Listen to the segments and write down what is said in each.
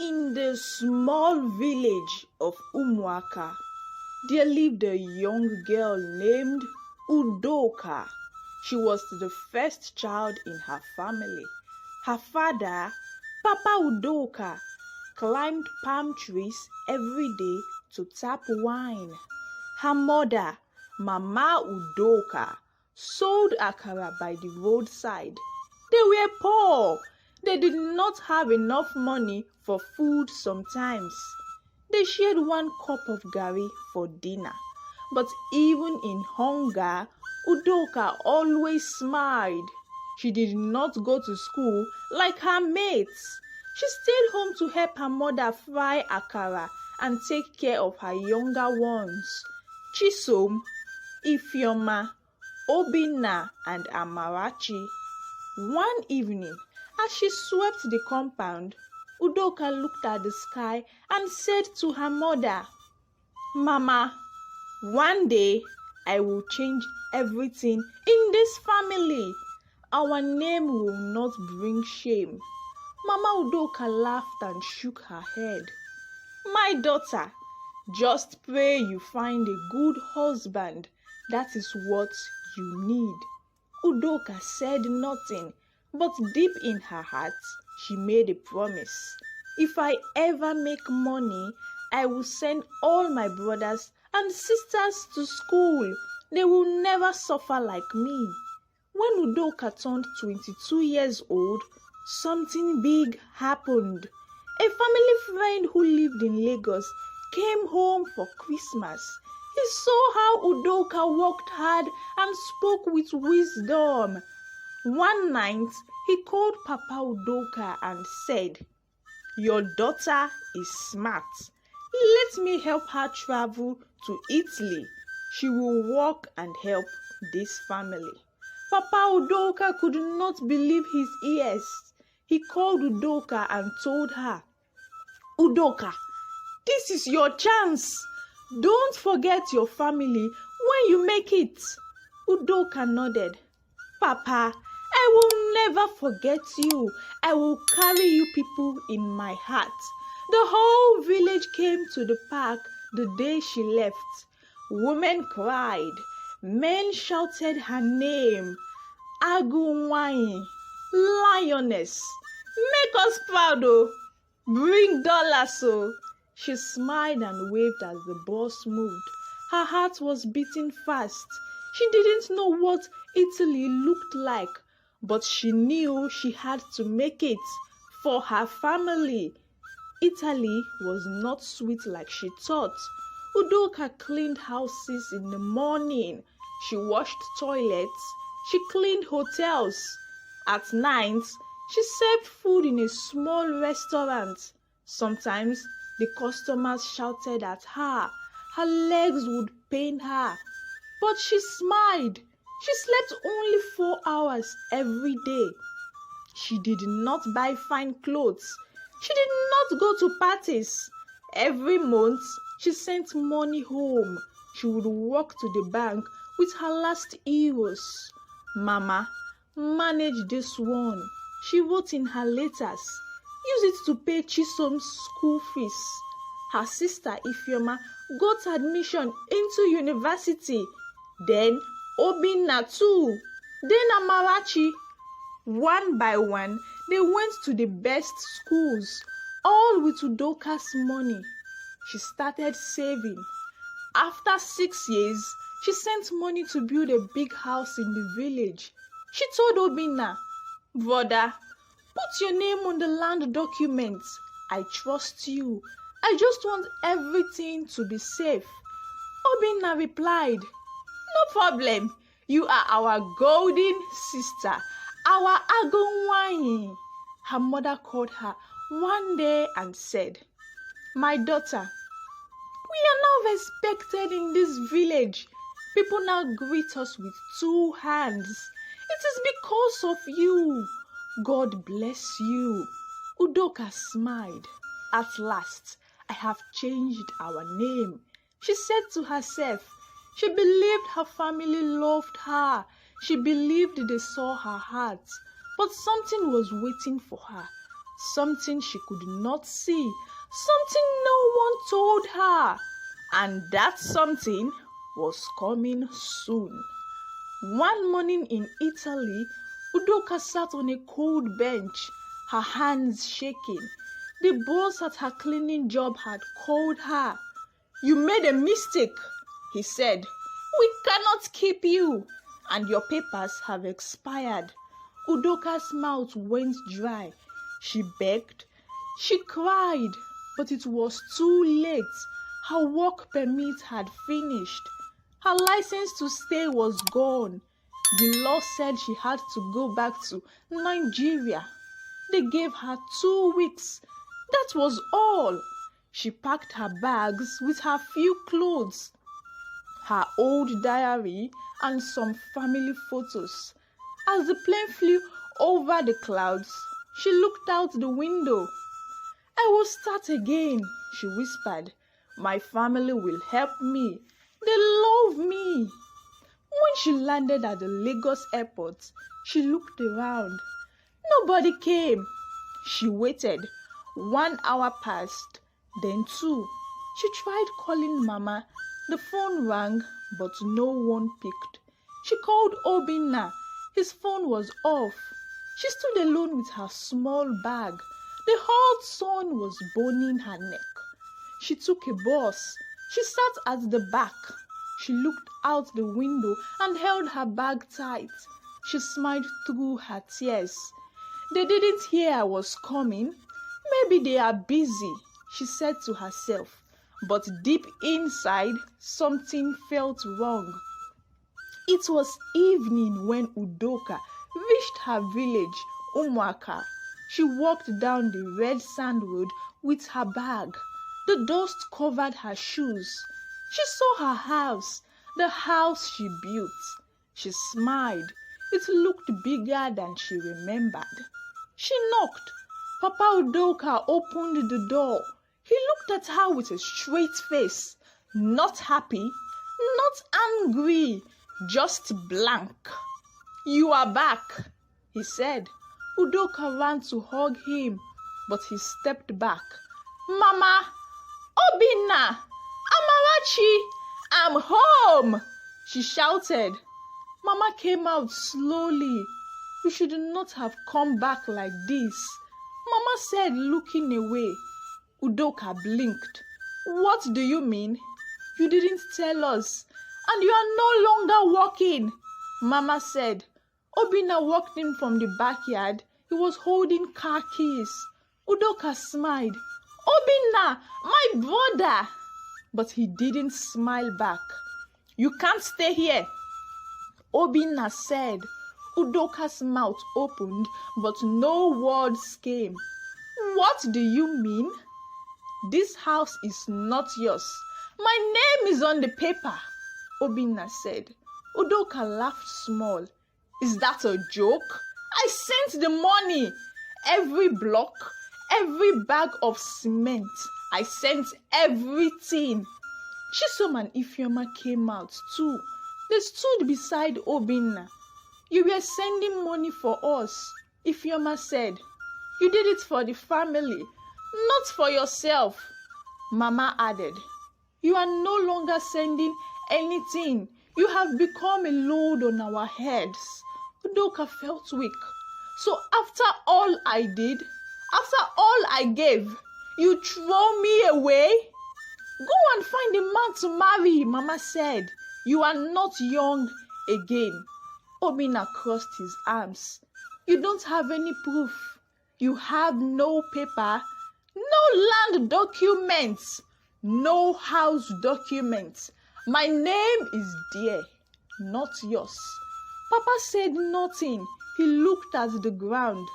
In the small village of Umuaka, there lived a young girl named Udoka. She was the first child in her family. Her father, Papa Udoka, climbed palm trees every day to tap wine. Her mother, Mama Udoka, sold akara by the roadside. They were poor. They did not have enough money for food sometimes. They shared one cup of gari for dinner. But even in hunger, Udoka always smiled. She did not go to school like her mates. She stayed home to help her mother fry akara and take care of her younger ones. Chisom, Ifeoma, Obinna, and Amarachi. One evening, as she swept the compound, Udoka looked at the sky and said to her mother, "Mama, one day I will change everything in this family. Our name will not bring shame." Mama Udoka laughed and shook her head. "My daughter, just pray you find a good husband. That is what you need." Udoka said nothing, but deep in her heart, she made a promise. "If I ever make money, I will send all my brothers and sisters to school. They will never suffer like me." When Udoka turned 22 years old, something big happened. A family friend who lived in Lagos came home for Christmas. He saw how Udoka worked hard and spoke with wisdom. One night, he called Papa Udoka and said, "Your daughter is smart. Let me help her travel to Italy. She will work and help this family." Papa Udoka could not believe his ears. He called Udoka and told her, "Udoka, this is your chance. Don't forget your family when you make it." Udoka nodded. "Papa, I will never forget you. I will carry you people in my heart." The whole village came to the park the day she left. Women cried. Men shouted her name. Agunwanyi, lioness, make us proud, oh. Bring dollars, oh. She smiled and waved as the bus moved. Her heart was beating fast. She didn't know what Italy looked like, but she knew she had to make it for her family. Italy was not sweet like she thought. Udoka cleaned houses in the morning. She washed toilets. She cleaned hotels. At night, she served food in a small restaurant. Sometimes the customers shouted at her. Her legs would pain her. But she smiled. She slept only 4 hours every day. She did not buy fine clothes. She did not go to parties. Every month, she sent money home. She would walk to the bank with her last euros. "Mama, manage this one," she wrote in her letters. "Use it to pay Chisom's school fees." Her sister Ifeoma got admission into university. Then Obinna too. Then Amarachi. One by one, they went to the best schools, all with Udoka's money. She started saving. After 6 years, she sent money to build a big house in the village. She told Obinna, "Brother, put your name on the land documents. I trust you. I just want everything to be safe." Obinna replied, "No problem. You are our golden sister, our Agunwanyi." Her mother called her one day and said, "My daughter, we are now respected in this village. People now greet us with 2 hands. It is because of you. God bless you." Udoka smiled. "At last, I have changed our name," she said to herself. She believed her family loved her. She believed they saw her heart. But something was waiting for her. something she could not see, something no one told her, and that something was coming soon. One morning in Italy, Udoka sat on a cold bench, her hands shaking. The boss at her cleaning job had called her. "You made a mistake," he said. "We cannot keep you, and your papers have expired." Udoka's mouth went dry. She begged, she cried, but it was too late. Her work permit had finished. Her license to stay was gone. The law said she had to go back to Nigeria. They gave her 2 weeks. That was all. She packed her bags with her few clothes, her old diary, and some family photos. As the plane flew over the clouds, she looked out the window. "I will start again," she whispered. "My family will help me. They love me." When she landed at the Lagos airport, she looked around. Nobody came. She waited. 1 hour passed, then 2. She tried calling Mama. The phone rang, but no one picked. She called Obinna. His phone was off. She stood alone with her small bag. The hot sun was burning her neck. She took a bus. She sat at the back. She looked out the window and held her bag tight. She smiled through her tears. They didn't hear I was coming. Maybe they are busy, she said to herself. But deep inside, something felt wrong. It was evening when Udoka reached her village, Umuaka. She walked down the red sand road with her bag. The dust covered her shoes. She saw her house, the house she built. She smiled. It looked bigger than she remembered. She knocked. Papa Udoka opened the door. He looked at her with a straight face, not happy, not angry, just blank. "You are back," he said. Udoka ran to hug him, but he stepped back. "Mama, Obinna, Amarachi, I'm home," she shouted. Mama came out slowly. "You should not have come back like this," Mama said, looking away. Udoka blinked. "What do you mean? You didn't tell us, and you are no longer walking," Mama said. Obinna walked in from the backyard. He was holding car keys. Udoka smiled. "Obinna, my brother!" But he didn't smile back. "You can't stay here," Obinna said. Udoka's mouth opened, but no words came. "What do you mean?" "This house is not yours. My name is on the paper," Obinna said. Udoka laughed small. "Is that a joke? I sent the money. Every block, every bag of cement. I sent everything." Chisom and Ifeoma came out too. They stood beside Obinna. "You were sending money for us," Ifeoma said. "You did it for the family, not for yourself," Mama added. "You are no longer sending anything. You have become a load on our heads." Udoka felt weak. "So after all I did, after all I gave, you throw me away? Go and find a man to marry," Mama said. "You are not young again." Obinna crossed his arms. "You don't have any proof. You have no paper, no land documents, no house documents. My name is there, not yours." Papa said nothing. He looked at the ground.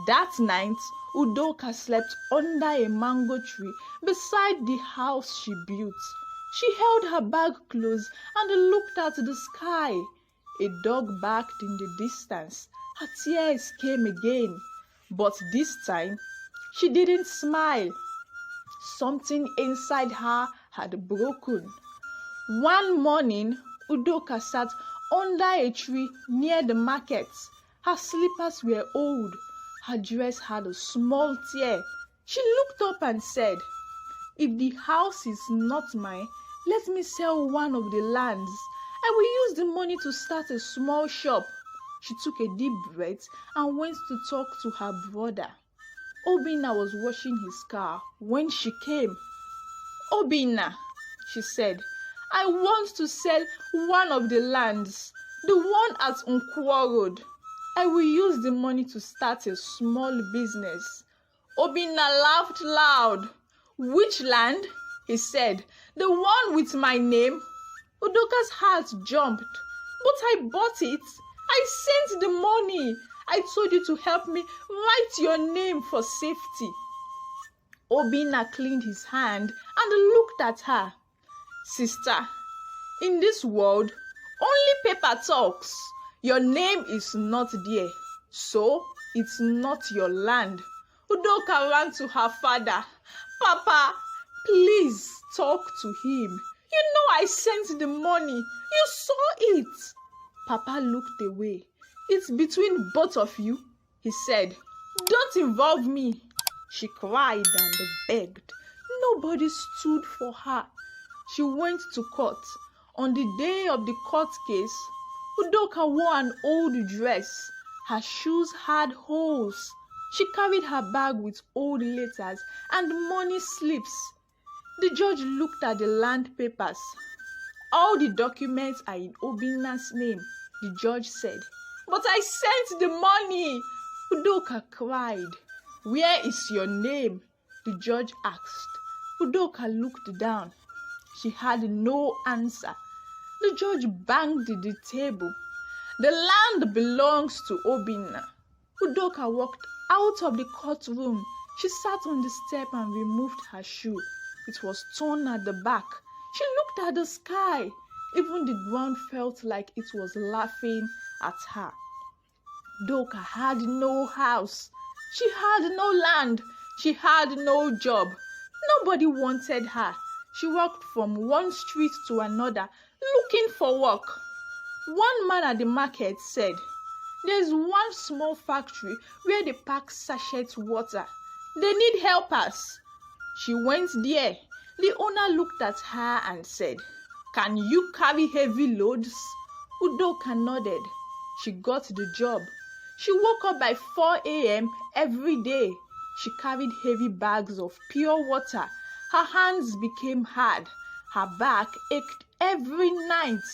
That night, Udoka slept under a mango tree beside the house she built. She held her bag close and looked at the sky. A dog barked in the distance. Her tears came again, but this time she didn't smile. Something inside her had broken. One morning, Udoka sat under a tree near the market. Her slippers were old. Her dress had a small tear. She looked up and said, "If the house is not mine, let me sell one of the lands. I will use the money to start a small shop." She took a deep breath and went to talk to her brother. Obinna was washing his car when she came. "Obinna," she said, "I want to sell one of the lands, the one at Nkwo Road. I will use the money to start a small business." Obinna laughed loud. "Which land?" he said. "The one with my name?" Udoka's heart jumped. "But I bought it. I sent the money. I told you to help me write your name for safety." Obinna cleaned his hand and looked at her. "Sister, in this world, only paper talks. Your name is not there, so it's not your land." Udoka ran to her father. "Papa, please talk to him. You know I sent the money. You saw it." Papa looked away. "It's between both of you," he said. "Don't involve me." She cried and begged. Nobody stood for her. She went to court. On the day of the court case, Udoka wore an old dress. Her shoes had holes. She carried her bag with old letters and money slips. The judge looked at the land papers. "All the documents are in Obinna's name," the judge said. "But I sent the money." Udoka cried. "Where is your name?" the judge asked. Udoka looked down. She had no answer. The judge banged the table. "The land belongs to Obinna." Udoka walked out of the courtroom. She sat on the step and removed her shoe. It was torn at the back. She looked at the sky. Even the ground felt like it was laughing at her. Udoka had no house. She had no land. She had no job. Nobody wanted her. She walked from one street to another, looking for work. One man at the market said, "There's one small factory where they pack sachet water. They need helpers." She went there. The owner looked at her and said, "Can you carry heavy loads?" Udoka nodded. She got the job. She woke up by 4 a.m. every day. She carried heavy bags of pure water. Her hands became hard. Her back ached every night.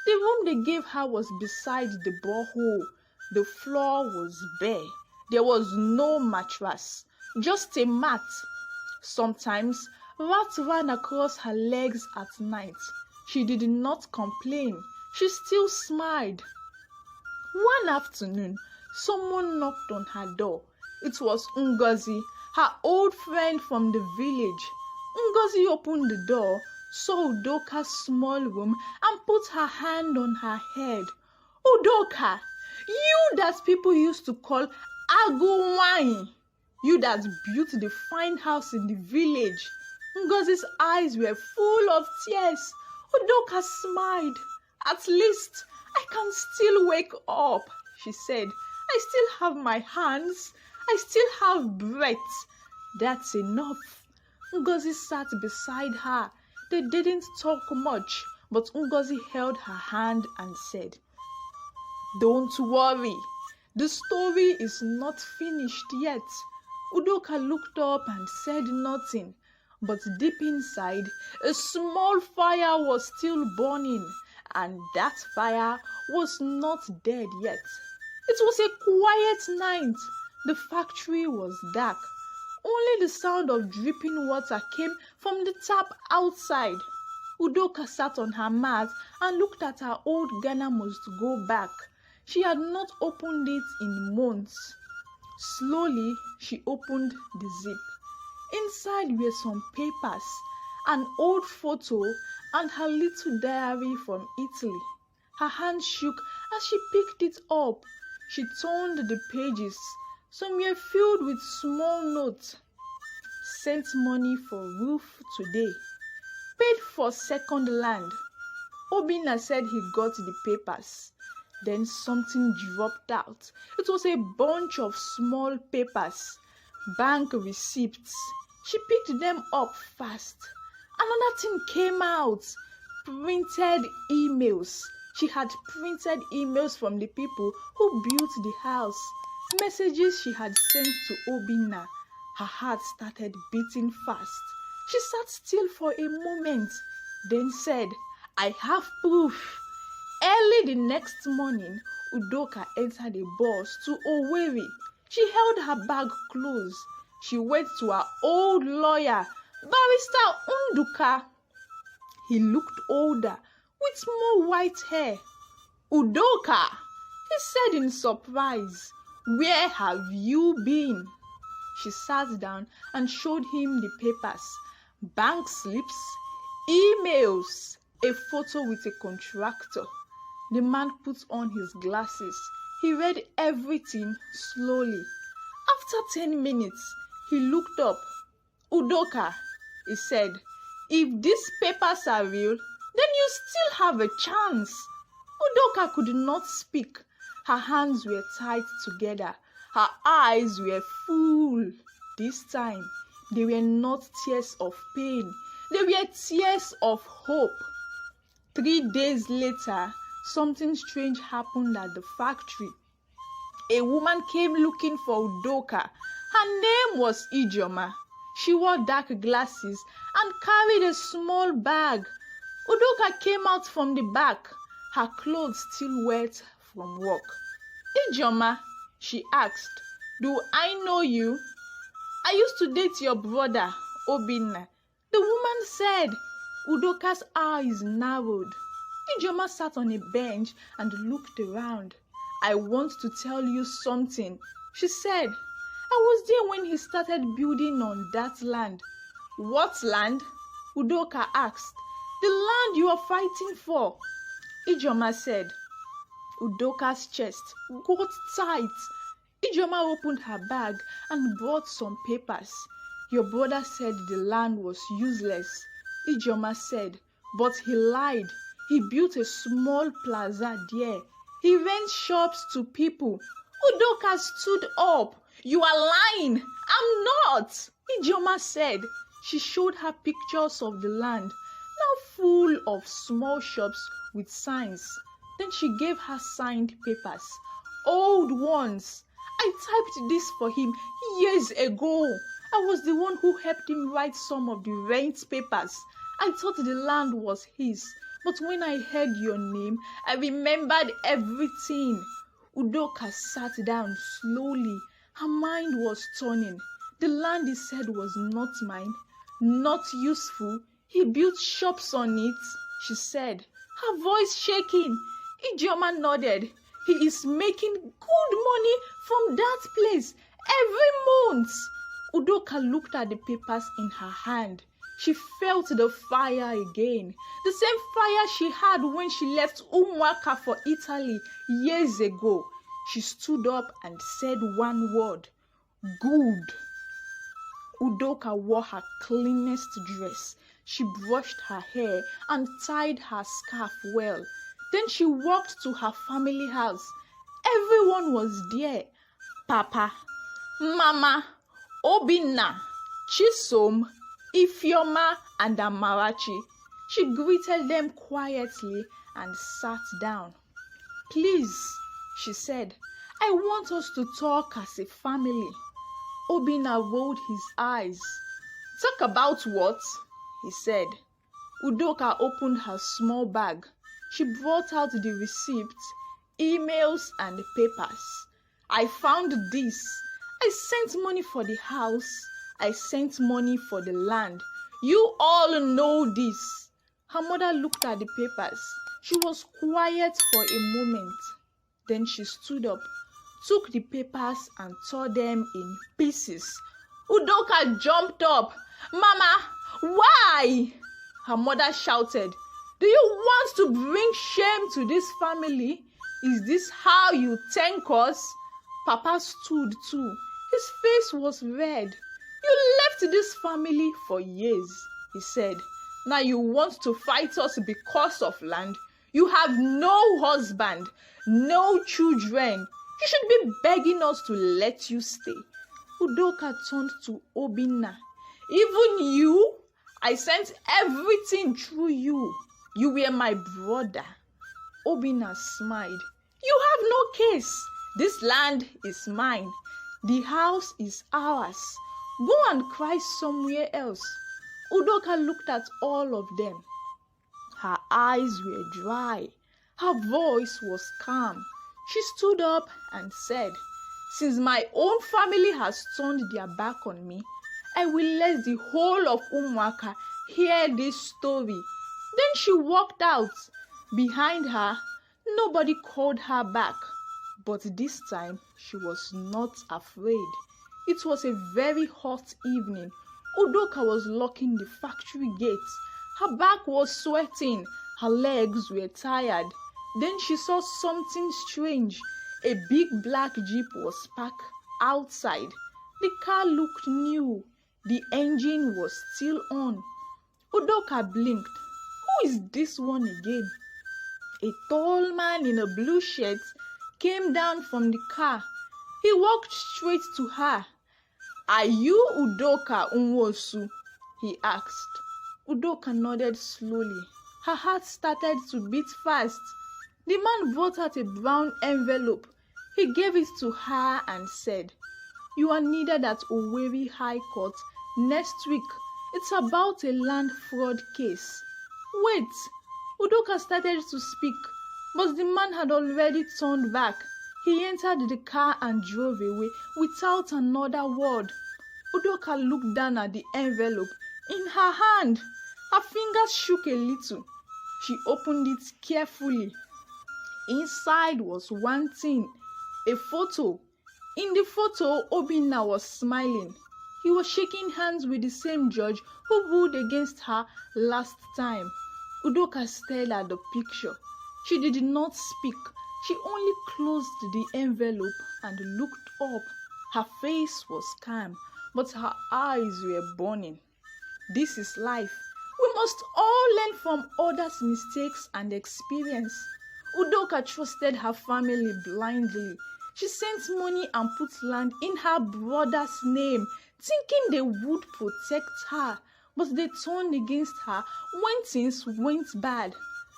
The room they gave her was beside the borehole. The floor was bare. There was no mattress, just a mat. Sometimes rats ran across her legs at night. She did not complain. She still smiled. One afternoon, someone knocked on her door. It was Ngozi, her old friend from the village. Ngozi opened the door, saw Udoka's small room, and put her hand on her head. "Udoka, you that people used to call Aguwanyi, you that built the fine house in the village." Ngozi's eyes were full of tears. Udoka smiled. "At least I can still wake up," she said. "I still have my hands. I still have breath. That's enough." Ngozi sat beside her. They didn't talk much, but Ngozi held her hand and said, "Don't worry. The story is not finished yet." Udoka looked up and said nothing, but deep inside, a small fire was still burning, and that fire was not dead yet. It was a quiet night. The factory was dark. Only the sound of dripping water came from the tap outside. Udoka sat on her mat and looked at her old Ghana must-go bag. She had not opened it in months. Slowly, she opened the zip. Inside were some papers, an old photo, and her little diary from Italy. Her hand shook as she picked it up. She turned the pages. Some were filled with small notes. "Sent money for roof today. Paid for second land." Obinna said he got the papers. Then something dropped out. It was a bunch of small papers, bank receipts. She picked them up fast. Another thing came out. Printed emails. She had printed emails from the people who built the house. Messages she had sent to Obinna. Her heart started beating fast. She sat still for a moment, then said, "I have proof." Early the next morning, Udoka entered a bus to Owerri. She held her bag close. She went to her old lawyer, Barrister Nduka. He looked older, with more white hair. "Udoka," he said in surprise, "where have you been?" She sat down and showed him the papers, bank slips, emails, a photo with a contractor. The man put on his glasses. He read everything slowly. After 10 minutes, he looked up. "Udoka," he said, "if these papers are real, then you still have a chance." Udoka could not speak. Her hands were tied together. Her eyes were full. This time, they were not tears of pain. They were tears of hope. 3 days later, something strange happened at the factory. A woman came looking for Udoka. Her name was Ijeoma. She wore dark glasses and carried a small bag. Udoka came out from the back, her clothes still wet from work. "Ijeoma," she asked, "do I know you?" "I used to date your brother, Obinna," the woman said. Udoka's eyes narrowed. Ijeoma sat on a bench and looked around. "I want to tell you something," she said. "I was there when he started building on that land." "What land?" Udoka asked. "The land you are fighting for," Ijeoma said. Udoka's chest got tight. Ijeoma opened her bag and brought some papers. "Your brother said the land was useless," Ijeoma said, "but he lied. He built a small plaza there. He rents shops to people." Udoka stood up. "You are lying." "I'm not," Ijeoma said. She showed her pictures of the land, now full of small shops with signs. Then she gave her signed papers, old ones. "I typed this for him years ago. I was the one who helped him write some of the rent papers. I thought the land was his, but when I heard your name, I remembered everything." Udoka sat down slowly. Her mind was turning. The land he said was not mine, not useful. He built shops on it, she said, her voice shaking. Ijeoma nodded. "He is making good money from that place every month." Udoka looked at the papers in her hand. She felt the fire again, the same fire she had when she left Umuaka for Italy years ago. She stood up and said one word: "Good." Udoka wore her cleanest dress. She brushed her hair and tied her scarf well. Then she walked to her family house. Everyone was there: Papa, Mama, Obinna, Chisom, Ifeoma, and Amarachi. She greeted them quietly and sat down. "Please," she said, "I want us to talk as a family." Obinna rolled his eyes. "Talk about what?" he said. Udoka opened her small bag. She brought out the receipts, emails, and papers. "I found this. I sent money for the house. I sent money for the land. You all know this." Her mother looked at the papers. She was quiet for a moment. Then she stood up, took the papers, and tore them in pieces. Udoka jumped up. "Mama, why?" Her mother shouted. "Do you want to bring shame to this family? Is this how you thank us?" Papa stood too. His face was red. "You left this family for years," he said. "Now you want to fight us because of land? You have no husband, no children. You should be begging us to let you stay. Udoka turned to Obinna. Even you? I sent everything through you. You were my brother. Obinna smiled. You have no case. This land is mine. The house is ours. Go and cry somewhere else. Udoka looked at all of them. Her eyes were dry. Her voice was calm. She stood up and said, since my own family has turned their back on me, I will let the whole of Umuaka hear this story. Then she walked out. Behind her, nobody called her back. But this time, she was not afraid. It was a very hot evening. Udoka was locking the factory gates. Her back was sweating. Her legs were tired. Then she saw something strange. A big black jeep was parked outside. The car looked new. The engine was still on. Udoka blinked. Who is this one again? A tall man in a blue shirt came down from the car. He walked straight to her. Are you Udoka Unwosu? He asked. Udoka nodded slowly. Her heart started to beat fast. The man brought out a brown envelope. He gave it to her and said, you are needed at Owerri High Court next week. It's about a land fraud case. Wait, Udoka started to speak, but the man had already turned back. He entered the car and drove away without another word. Udoka looked down at the envelope in her hand. Her fingers shook a little. She opened it carefully. Inside was one thing, a photo. In the photo, Obinna was smiling. He was shaking hands with the same judge who ruled against her last time. Udoka stared at the picture. She did not speak. She only closed the envelope and looked up. Her face was calm, but her eyes were burning. This is life. We must all learn from others' mistakes and experience. Udoka trusted her family blindly. She sent money and put land in her brother's name, thinking they would protect her, but they turned against her when things went bad.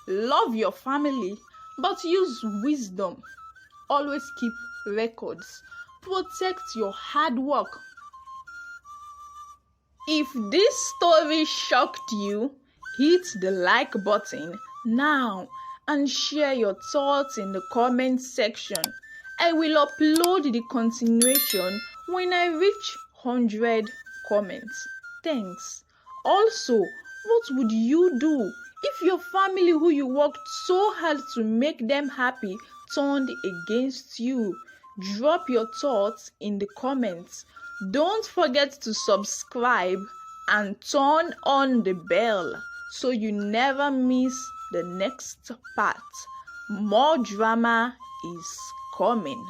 Love your family, but use wisdom. Always keep records. Protect your hard work. If this story shocked you, hit the like button now and share your thoughts in the comment section. I will upload the continuation when I reach 100 comments. Thanks. Also, what would you do if your family who you worked so hard to make them happy turned against you? Drop your thoughts in the comments. Don't forget to subscribe and turn on the bell so you never miss the next part. More drama is coming.